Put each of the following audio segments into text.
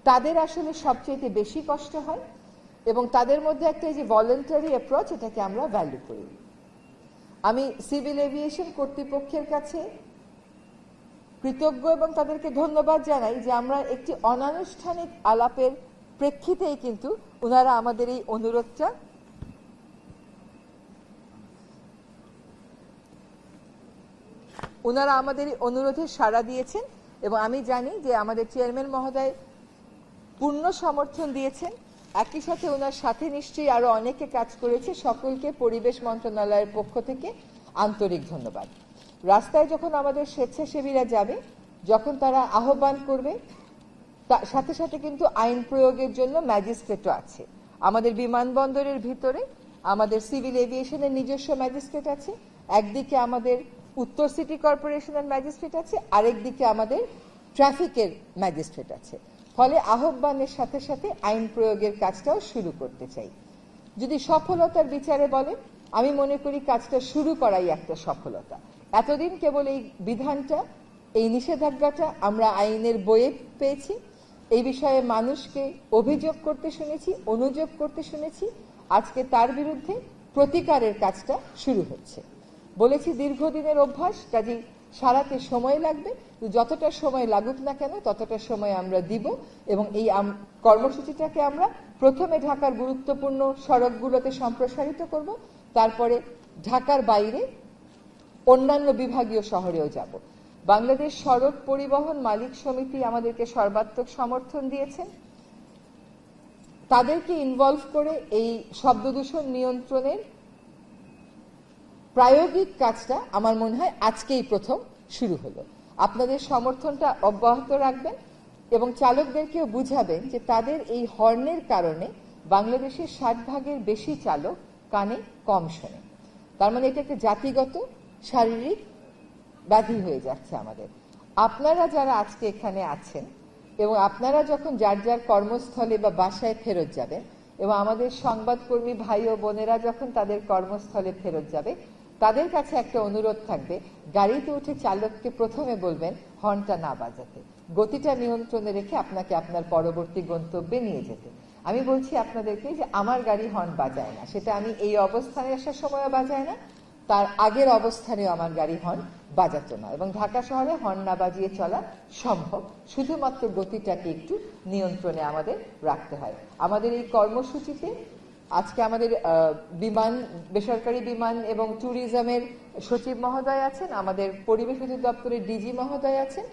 তাদের আসলে সবচেয়ে বেশি কষ্ট হয় এবং তাদের মধ্যে একটা যে ভলান্টারি অ্যাপ্রোচ, এটাকে আমরা ভ্যালু করি। আমি সিভিল এভিয়েশন কর্তৃপক্ষের কাছে কৃতজ্ঞ এবং তাদেরকে ধন্যবাদ জানাই যে আমরা একটি অনানুষ্ঠানিক আলাপের প্রেক্ষিতেই কিন্তু ওনারা আমাদের এই অনুরোধে সাড়া দিয়েছেন এবং আমি জানি যে আমাদের চেয়ারম্যান মহোদয় পূর্ণ সমর্থন দিয়েছেন। একই সাথে ওনার সাথে নিশ্চয়ই আরো অনেকে কাজ করেছে। সকলকে পরিবেশ মন্ত্রণালয়ের পক্ষ থেকে আন্তরিক ধন্যবাদ। রাস্তায় যখন আমাদের স্বেচ্ছাসেবীরা যাবে, যখন তারা আহ্বান করবে, তার সাথে সাথে কিন্তু আইন প্রয়োগের জন্য ম্যাজিস্ট্রেটও আছে। আমাদের বিমানবন্দরের ভিতরে আমাদের সিভিল এভিয়েশনের নিজস্ব ম্যাজিস্ট্রেট আছে, একদিকে আমাদের উত্তর সিটি কর্পোরেশনের ম্যাজিস্ট্রেট আছে, আরেকদিকে আমাদের ট্রাফিকের ম্যাজিস্ট্রেট আছে। ফলে আহ্বানের সাথে সাথে আইন প্রয়োগের কাজটাও শুরু করতে চাই। যদি সফলতার বিচারে বলে, আমি মনে করি কাজটা শুরু করাই একটা সফলতা। এতদিন কেবল এই বিধানটা, এই নিষেধাজ্ঞাটা আমরা আইনের বইয়ে পেয়েছি, এই বিষয়ে মানুষকে অভিযোগ করতে শুনেছি, অনুযোগ করতে শুনেছি। আজকে তার বিরুদ্ধে প্রতিকারের কাজটা শুরু হচ্ছে। বলেছি দীর্ঘদিনের অভ্যাস, কাজেই সারাতে সময় লাগবে, যতটা সময় লাগুক না কেন ততটা সময় আমরা দিব এবং এই কর্মসূচিটাকে আমরা প্রথমে ঢাকার গুরুত্বপূর্ণ সড়কগুলোতে সম্প্রসারিত করব, তারপরে ঢাকার বাইরে অন্যান্য বিভাগীয় শহরেও যাব। বাংলাদেশ সড়ক পরিবহন মালিক সমিতি আমাদেরকে সর্বাত্মক সমর্থন দিয়েছেন। তাদেরকে ইনভলভ করে এই শব্দ দূষণ নিয়ন্ত্রণের প্রায়োগিক কাজটা আমার মনে হয় আজকেই প্রথম শুরু হলো। আপনাদের সমর্থনটা অব্যাহত রাখবেন এবং চালকদেরকেও বুঝাবেন যে তাদের এই হর্নের কারণে বাংলাদেশের 60% বেশি চালক কানে কম শোনে। তার মানে এটা একটা জাতিগত শারীরিক ব্যাধি হয়ে যাচ্ছে আমাদের। আপনারা যারা আজকে এখানে আছেন এবং আপনারা যখন যার যার কর্মস্থলে বা বাসায় ফেরত যাবেন এবং আমাদের সংবাদকর্মী ভাই ও বোনেরা যখন তাদের কর্মস্থলে ফেরত যাবে, তাদের কাছে একটা অনুরোধ থাকবে, গাড়িতে উঠে চালককে প্রথমে বলবেন হর্নটা না বাজাতে, গতিটা নিয়ন্ত্রণে রেখে আপনাকে আপনার পরবর্তী গন্তব্যে নিয়ে যেতে। আমি বলছি আপনাদেরকে যে আমার গাড়ি হর্ন বাজায় না, সেটা আমি এই অবস্থানে আসার সময়ও বাজায় না, তার আগের অবস্থানেও আমার গাড়ি হর্ন বাজাতো না। এবং ঢাকা শহরে হর্ন না বাজিয়ে চলা সম্ভব, শুধুমাত্র গতিটাকে একটু নিয়ন্ত্রণে আমাদের রাখতে হয়। আমাদের এই কর্মসূচিতে আজকে আমাদের বেসরকারি বিমান এবং ট্যুরিজমের সচিব মহোদয় আছেন, আমাদের পরিবেশ অধিদপ্তরের ডিজি মহোদয় আছেন।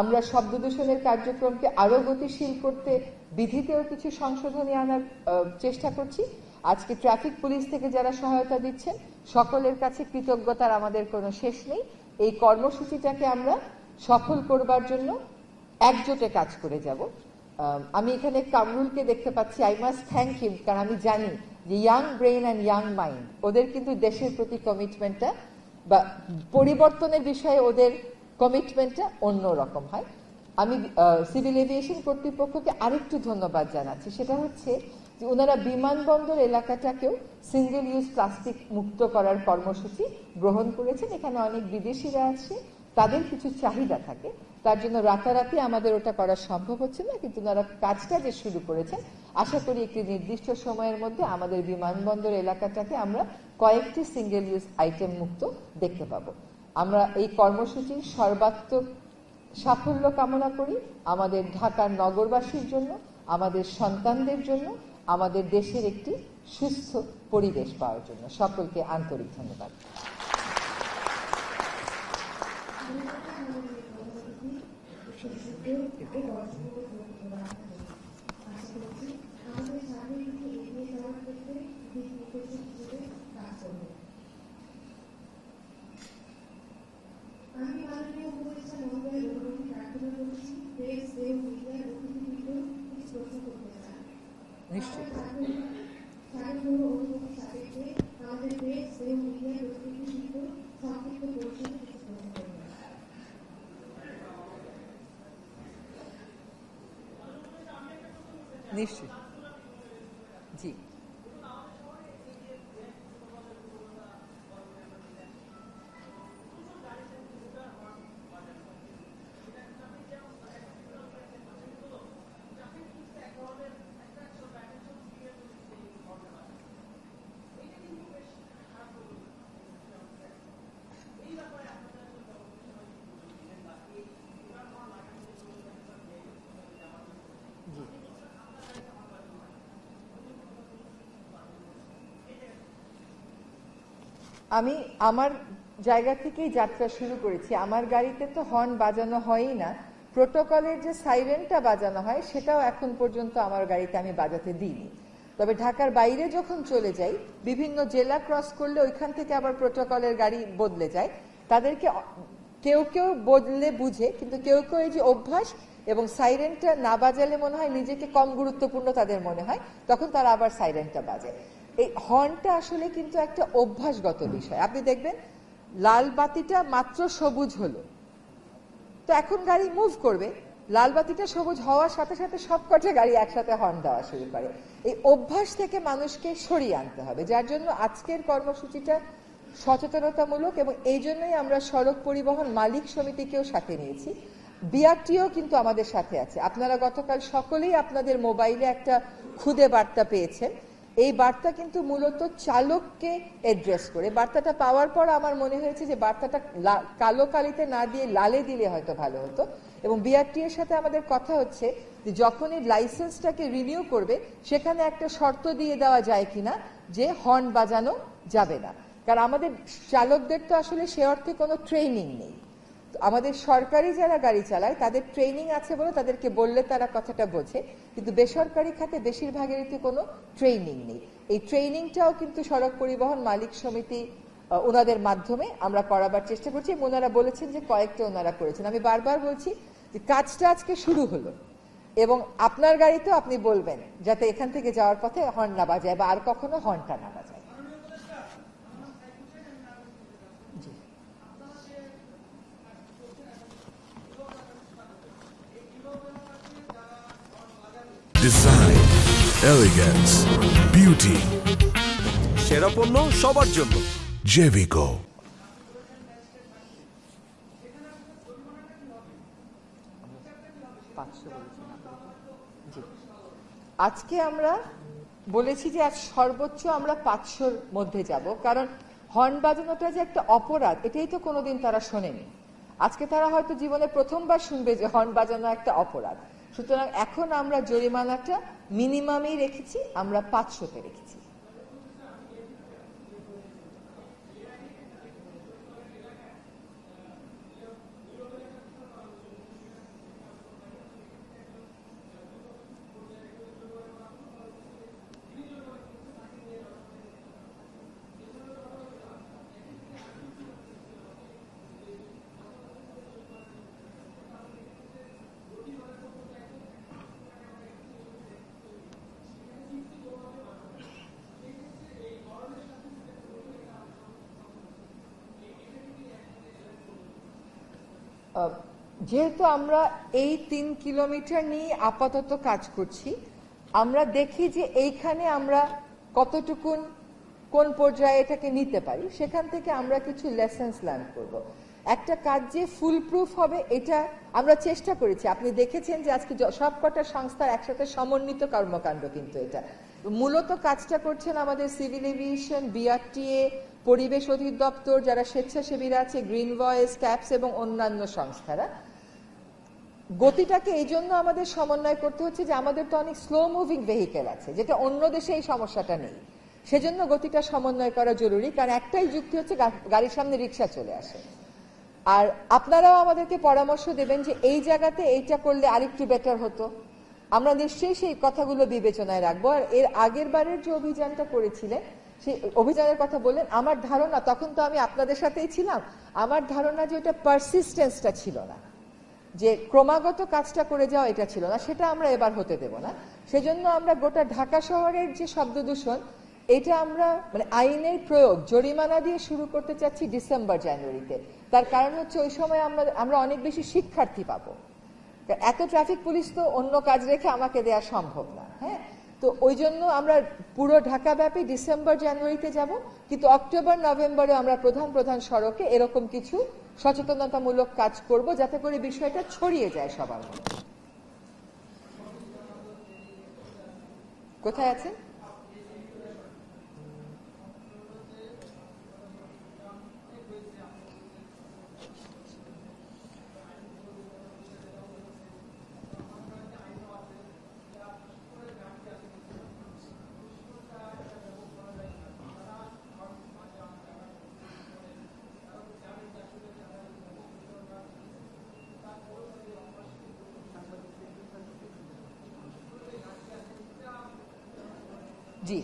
আমরা শব্দ দূষণের কার্যক্রমকে আরো গতিশীল করতে বিধিতেও কিছু সংশোধনী আনার চেষ্টা করছি। আজকে ট্রাফিক পুলিশ থেকে যারা সহায়তা দিচ্ছেন সকলের কাছে কৃতজ্ঞতার আমাদের কোনো শেষ নেই। এই কর্মসূচিটাকে আমরা সফল করবার জন্য একজোটে কাজ করে যাব। আমি এখানে কামরুলকে দেখতে পাচ্ছি, আই মাস্ট থ্যাংক হিম, কারণ আমি জানি যে young brain and young mind, ওদের কিন্তু দেশের প্রতি কমিটমেন্টটা বা পরিবর্তনের বিষয়ে ওদের কমিটমেন্টটা অন্য রকম হয়। আমি সিভিল এভিয়েশন কর্তৃপক্ষকে আরেকটু ধন্যবাদ জানাচ্ছি, সেটা হচ্ছে যে ওনারা বিমানবন্দর এলাকাটাকেও সিঙ্গেল ইউজ প্লাস্টিক মুক্ত করার কর্মসূচি গ্রহণ করেছেন। এখানে অনেক বিদেশিরা আছে, তাদের কিছু চাহিদা থাকে, তার জন্য রাতারাতি আমাদের ওটা করা সম্ভব হচ্ছে না, কিন্তু ওনারা কাজটা যে শুরু করেছেন, আশা করি একটি নির্দিষ্ট সময়ের মধ্যে আমাদের বিমানবন্দর এলাকাটাকে আমরা কয়েকটি সিঙ্গেল ইউজ আইটেম মুক্ত দেখতে পাবো। আমরা এই কর্মসূচির সর্বাত্মক সাফল্য কামনা করি আমাদের ঢাকার নগরবাসীর জন্য, আমাদের সন্তানদের জন্য, আমাদের দেশের একটি সুস্থ পরিবেশ পাওয়ার জন্য। সকলকে আন্তরিক ধন্যবাদ। নিশ্চয় নিশ্চয় জি। আমি আমার জায়গা থেকেই যাত্রা শুরু করেছি। আমার গাড়িতে তো হর্ন বাজানো হয়ই না, প্রোটোকলের যে সাইরেনটা বাজানো হয় সেটাও এখন পর্যন্ত আমার গাড়িতে আমি বাজাতে দিইনি। তবে ঢাকার বাইরে যখন চলে যাই, বিভিন্ন জেলা ক্রস করলে ওইখান থেকে আবার প্রোটোকলের গাড়ি বদলে যায়। তাদেরকে কেউ কেউ বদলে বুঝে, কিন্তু কেউ কেউ এই যে অভ্যাস এবং সাইরেনটা না বাজালে মনে হয় নিজেকে কম গুরুত্বপূর্ণ তাদের মনে হয়, তখন তারা আবার সাইরেনটা বাজে। এই হর্নটা আসলে কিন্তু একটা অভ্যাসগত বিষয়। আপনি দেখবেন লাল বাতিটা মাত্র সবুজ হলো, তো এখন গাড়ি মুভ করবে, লাল বাতিটা সবুজ হওয়ার সাথে সাথে সবকটা গাড়ি একসাথে হর্ন দেওয়া শুরু করে। এই অভ্যাস থেকে মানুষকে সরিয়ে আনতে হবে, যার জন্য আজকের কর্মসূচিটা সচেতনতামূলক, এবং এই জন্যই আমরা সড়ক পরিবহন মালিক সমিতিকেও সাথে নিয়েছি। বিআরটিও কিন্তু আমাদের সাথে আছে। আপনারা গতকাল সকলেই আপনাদের মোবাইলে একটা খুদে বার্তা পেয়েছেন। এই বার্তা কিন্তু মূলত চালককে অ্যাড্রেস করে। বার্তাটা পাওয়ার পর আমার মনে হয়েছে যে বার্তাটা কালো কালিতে না দিয়ে লালে দিলে হয়তো ভালো হতো। এবং বিআরটি এর সাথে আমাদের কথা হচ্ছে যে যখনই লাইসেন্সটাকে রিনিউ করবে সেখানে একটা শর্ত দিয়ে দেওয়া যায় কিনা যে হর্ন বাজানো যাবে না। কারণ আমাদের চালকদের তো আসলে সে অর্থে কোনো ট্রেনিং নেই। আমাদের সরকারি যারা গাড়ি চালায় তাদের ট্রেনিং আছে বলে তাদেরকে বললে তারা কথাটা বোঝে, কিন্তু বেসরকারি খাতে বেশিরভাগেরই কোনো ট্রেনিং নেই। এই ট্রেনিংটাও কিন্তু সড়ক পরিবহন মালিক সমিতি ওনাদের মাধ্যমে আমরা করাবার চেষ্টা করছি। ওনারা বলেছেন যে কয়েকটা ওনারা করেছেন। আমি বারবার বলছি যে কাজটা আজকে শুরু হলো, এবং আপনার গাড়িতেও আপনি বলবেন যাতে এখান থেকে যাওয়ার পথে হর্ন না বাজায় বা আর কখনো হর্নটা না বাজায়। ডিজাইন, এলিগেন্স, বিউটি, সেরা পণ্য সবার জন্য জেভিকো। আজকে আমরা বলেছি যে আজ সর্বোচ্চ আমরা 500-র মধ্যে যাব, কারণ হর্ন বাজানোটা যে একটা অপরাধ এটাই তো কোনোদিন তারা শোনেনি। আজকে তারা হয়তো জীবনে প্রথমবার শুনবে যে হর্ন বাজানো একটা অপরাধ। সুতরাং এখন আমরা জরিমানাটা মিনিমামই রেখেছি, আমরা 500-তে রেখেছি। যেহেতু আমরা এই 3 কিলোমিটার নিয়ে আপাতত কাজ করছি, আমরা দেখি যে এইখানে আমরা কতটুকুন কোন পর্যায়ে এটাকে নিতে পারি, সেখান থেকে আমরা কিছু লেসন্স লার্ন করব। একটা কাজ যে ফুল প্রুফ হবে এটা আমরা চেষ্টা করেছি। আপনি দেখেছেন যে আজকে সবকটা সংস্থার একসাথে সমন্বিত কর্মকাণ্ড, কিন্তু এটা মূলত কাজটা করছেন আমাদের সিভিল এভিয়েশন, বিআরটিএ, পরিবেশ অধিদপ্তর, যারা স্বেচ্ছাসেবীরা আছে, গ্রিন ভয়েস, ক্যাপস এবং অন্যান্য সংস্থারা। গতিটাকে এই জন্য আমাদের সমন্বয় করতে হচ্ছে যে আমাদের তো অনেক স্লো মুভিং ভেহিকেল আছে, যেটা অন্য দেশে এই সমস্যাটা নেই। সেজন্য গতিটা সমন্বয় করা জরুরি, কারণ একটাই যুক্তি হচ্ছে গাড়ির সামনে রিক্সা চলে আসে। আর আপনারাও আমাদেরকে পরামর্শ দেবেন যে এই জায়গাতে এইটা করলে আরেকটু বেটার হতো। আমরা নিশ্চয়ই সেই কথাগুলো বিবেচনায় রাখবো। আর এর আগের বারের যে অভিযানটা করেছিলেন সেই অভিযানের কথা বললেন, আমার ধারণা, তখন তো আমি আপনাদের সাথেই ছিলাম, আমার ধারণা যে ওটা পারসিস্টেন্সটা ছিল না, যে ক্রমাগত কাজটা করে যাওয়া এটা ছিল না, সেটা আমরা এবার হতে দেব না। সেজন্য আমরা গোটা ঢাকা শহরের যে শব্দ দূষণ, এটা আমরা মানে আইনের প্রয়োগ জরিমানা দিয়ে শুরু করতে চাচ্ছি ডিসেম্বর জানুয়ারিতে। তার কারণ হচ্ছে ওই সময় আমরা অনেক বেশি শিক্ষার্থী পাবো। এত ট্রাফিক পুলিশ তো অন্য কাজ রেখে আমাকে দেওয়া সম্ভব না। হ্যাঁ, তো ওই জন্য আমরা পুরো ঢাকা ব্যাপী ডিসেম্বর জানুয়ারিতে যাব, কিন্তু অক্টোবর নভেম্বরে আমরা প্রধান প্রধান সড়কে এরকম কিছু সচেতনতামূলক কাজ করব, যাতে করে বিষয়টা ছড়িয়ে যায় সবার মধ্যে। কোথায় আছেন? জি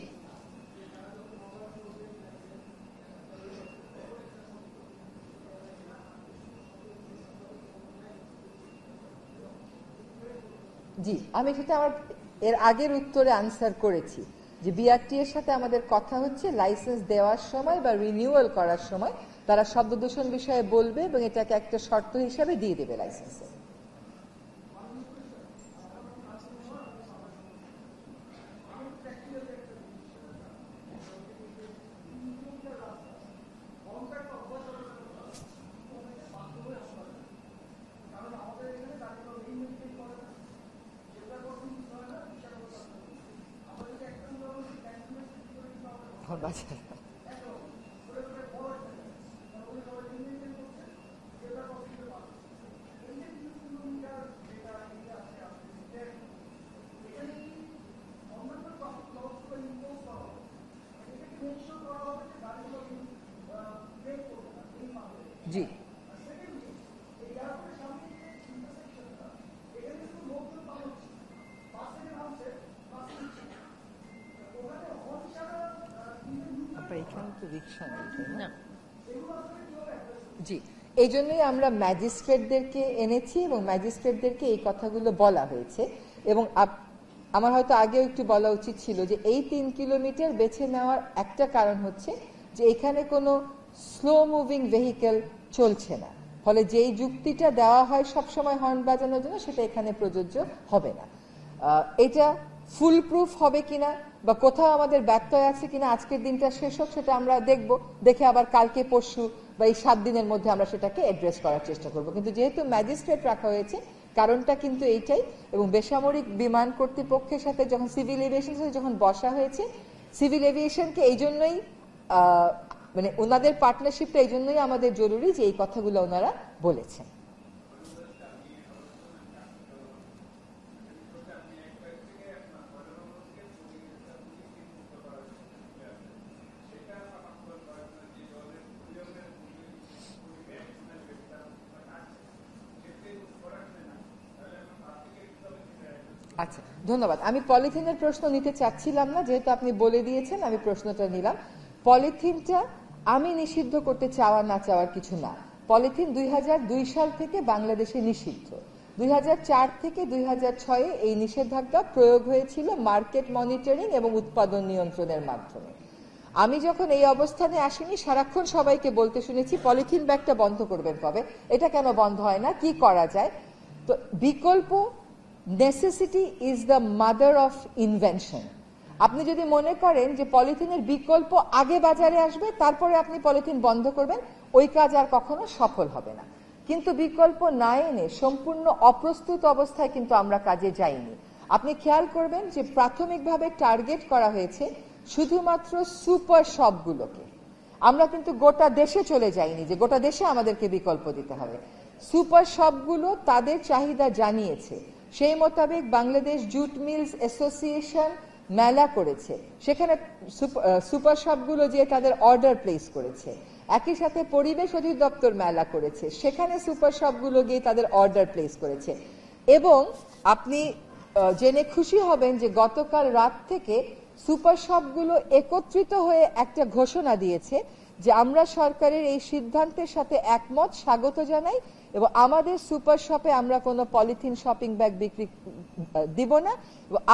জি আমি সেটা আমার এর আগের উত্তরে আনসার করেছি যে বিআরটি এর সাথে আমাদের কথা হচ্ছে লাইসেন্স দেওয়ার সময় বা রিনিউয়াল করার সময় তারা শব্দ দূষণ বিষয়ে বলবে এবং এটাকে একটা শর্ত হিসাবে দিয়ে দেবে লাইসেন্সে। জি এখানে তো রিক্সা নেই জি এই জন্যই আমরা ম্যাজিস্ট্রেটদেরকে এনেছি এবং ম্যাজিস্ট্রেটদেরকে এই কথাগুলো বলা হয়েছে এবং আমার হয়তো আগেও একটু বলা উচিত ছিল যে এই 3 কিলোমিটার বেছে নেওয়ার একটা কারণ হচ্ছে যে এখানে কোনো স্লো মুভিং ভেহিকেল চলছে না, ফলে যেই যুক্তিটা দেওয়া হয় সবসময় হর্ন বাজানোর জন্য সেটা এখানে প্রযোজ্য হবে না। এটা ফুল প্রুফ হবে কিনা বা কোথাও আমাদের ব্যত্যয় আছে কিনা আজকের দিনটা শেষ হোক সেটা আমরা দেখব, দেখে আবার কালকে পরশু বা এই 7 দিনের মধ্যে আমরা সেটাকে অ্যাড্রেস করার চেষ্টা করব। কিন্তু যেহেতু ম্যাজিস্ট্রেট রাখা হয়েছে কারণটা কিন্তু এইটাই, এবং বেসামরিক বিমান কর্তৃপক্ষের সাথে যখন সিভিল এভিয়েশনের সাথে যখন বসা হয়েছে সিভিল এভিয়েশনকে এই জন্যই মানে ওনাদের পার্টনারশিপটা এই জন্যই আমাদের জরুরি যে এই কথাগুলো ওনারা বলেছেন। আচ্ছা ধন্যবাদ। আমি পলিথিনের প্রশ্ন নিতে চাচ্ছিলাম না, যেহেতু আপনি বলে দিয়েছেন আমি প্রশ্নটা নিলাম। পলিথিনটা আমি নিষিদ্ধ করতে চাওয়া না চাওয়ার কিছু না। পলিথিন 2002 সাল থেকে বাংলাদেশে নিষিদ্ধ। 2004 থেকে 2006 এই নিষেধাজ্ঞা প্রয়োগ হয়েছিল মার্কেট মনিটরিং এবং উৎপাদন নিয়ন্ত্রণের মাধ্যমে। আমি যখন এই অবস্থানে আসিনি সারাক্ষণ সবাইকে বলতে শুনেছি পলিথিন ব্যাগটা বন্ধ করবেন কবে, এটা কেন বন্ধ হয় না, কি করা যায়। তো বিকল্প necessity is the mother of invention. আপনি যদি মনে করেন যে পলিথিনের বিকল্প আগে বাজারে আসবে তারপরে আপনি পলিথিন বন্ধ করবেন, ওই কাজ আর কখনো সফল হবে না। কিন্তু বিকল্প না এনে সম্পূর্ণ অপ্রস্তুত অবস্থায় কিন্তু আমরা কাজে যাইনি। আপনি খেয়াল করবেন যে প্রাথমিকভাবে টার্গেট করা হয়েছে শুধুমাত্র সুপার শপগুলোকে। আমরা কিন্তু গোটা দেশে চলে যাইনি যে গোটা দেশে আমাদেরকে বিকল্প দিতে হবে। সুপার শপগুলো তাদের চাহিদা জানিয়েছে, সেই মোতাবেক বাংলাদেশ জুট মিলস অ্যাসোসিয়েশন মেলা করেছে, সেখানে সুপার শপগুলো যে তাদের অর্ডার প্লেস করেছে। একই সাথে পরিবেশ অধিদপ্তর মেলা করেছে, সেখানে সুপার শপগুলো গিয়ে তাদের অর্ডার প্লেস করেছে। এবং আপনি জেনে খুশি হবেন যে গতকাল রাত থেকে সুপার শপগুলো একত্রিত হয়ে একটা ঘোষণা দিয়েছে যে আমরা সরকারের এই সিদ্ধান্তের সাথে একমত, স্বাগত জানাই এবং আমাদের সুপার শপে আমরা কোনো পলিথিন শপিং ব্যাগ বিক্রি দিব না।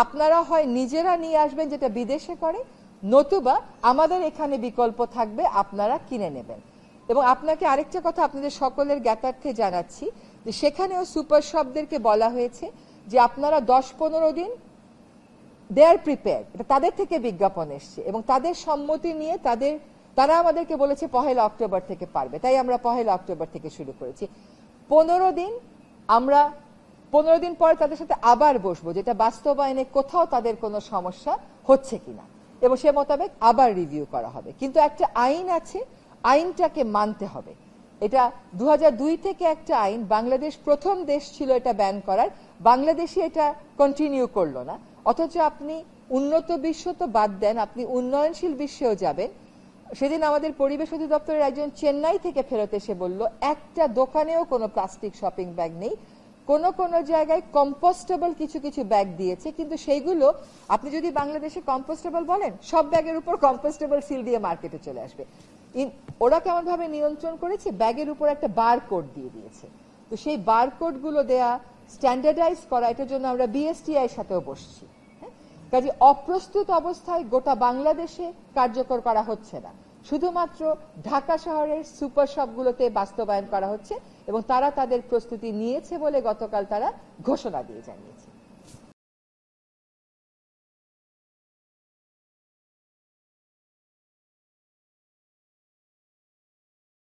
আপনারা হয় নিজেরা নিয়ে আসবেন যেটা বিদেশে করে, নতুবা আমাদের এখানে বিকল্প থাকবে, আপনারা কিনে নেবেন। এবং আপনাকে আরেকটা কথা আপনাদের সকলের জ্ঞাতার্থে জানাচ্ছি যে সেখানেও সুপার শপদেরকে বলা হয়েছে যে আপনারা 10-15 দিন দে আর প্রিপেয়ার, এটা তাদের থেকে বিজ্ঞাপন এসছে এবং তাদের সম্মতি নিয়ে তারা আমাদেরকে বলেছে 1 অক্টোবর থেকে পারবে, তাই আমরা 1 অক্টোবর থেকে শুরু করেছি। 15 দিন আমরা 15 দিন পরে তাদের সাথে আবার বসবো, যেটা বাস্তবায়নে কোথাও তাদের কোনো সমস্যা হচ্ছে কিনা এবং সে মোতাবেক আবার রিভিউ করা হবে। কিন্তু একটা আইন আছে, আইনটাকে মানতে হবে। এটা 2002 থেকে একটা আইন, বাংলাদেশ প্রথম দেশ ছিল এটা ব্যান করার, বাংলাদেশে এটা কন্টিনিউ করলো না। অথচ আপনি উন্নত বিশ্ব তো বাদ দেন, আপনি উন্নয়নশীল বিশ্বেও যাবেন। সেদিন আমাদের পরিবেশ অধিদপ্তরের একজন চেন্নাই থেকে ফেরত এসে বলল একটা দোকানেও কোনো প্লাস্টিক শপিং ব্যাগ নেই, কোন কোন জায়গায় কম্পোস্টেবল কিছু কিছু ব্যাগ দিয়েছে, কিন্তু সেইগুলো আপনি যদি বাংলাদেশে কম্পোস্টেবল বলেন, সব ব্যাগের উপর কম্পোস্টেবল সিল দিয়ে মার্কেটে চলে আসবে। ওরা কেমন ভাবে নিয়ন্ত্রণ করেছে, ব্যাগের উপর একটা বারকোড দিয়ে দিয়েছে। তো সেই বারকোড গুলো দেয়া, স্ট্যান্ডার্ডাইজ করা, এটার জন্য আমরা বিএসটিআই এর সাথেও বসছি। কাজে অপ্রস্তুত অবস্থায় গোটা বাংলাদেশে কার্যকর করা হচ্ছে না, শুধুমাত্র ঢাকা শহরের সুপার শপগুলোতে বাস্তবায়ন করা হচ্ছে এবং তারা তাদের প্রস্তুতি নিয়েছে বলে গতকাল তারা ঘোষণা দিয়ে জানিয়েছে।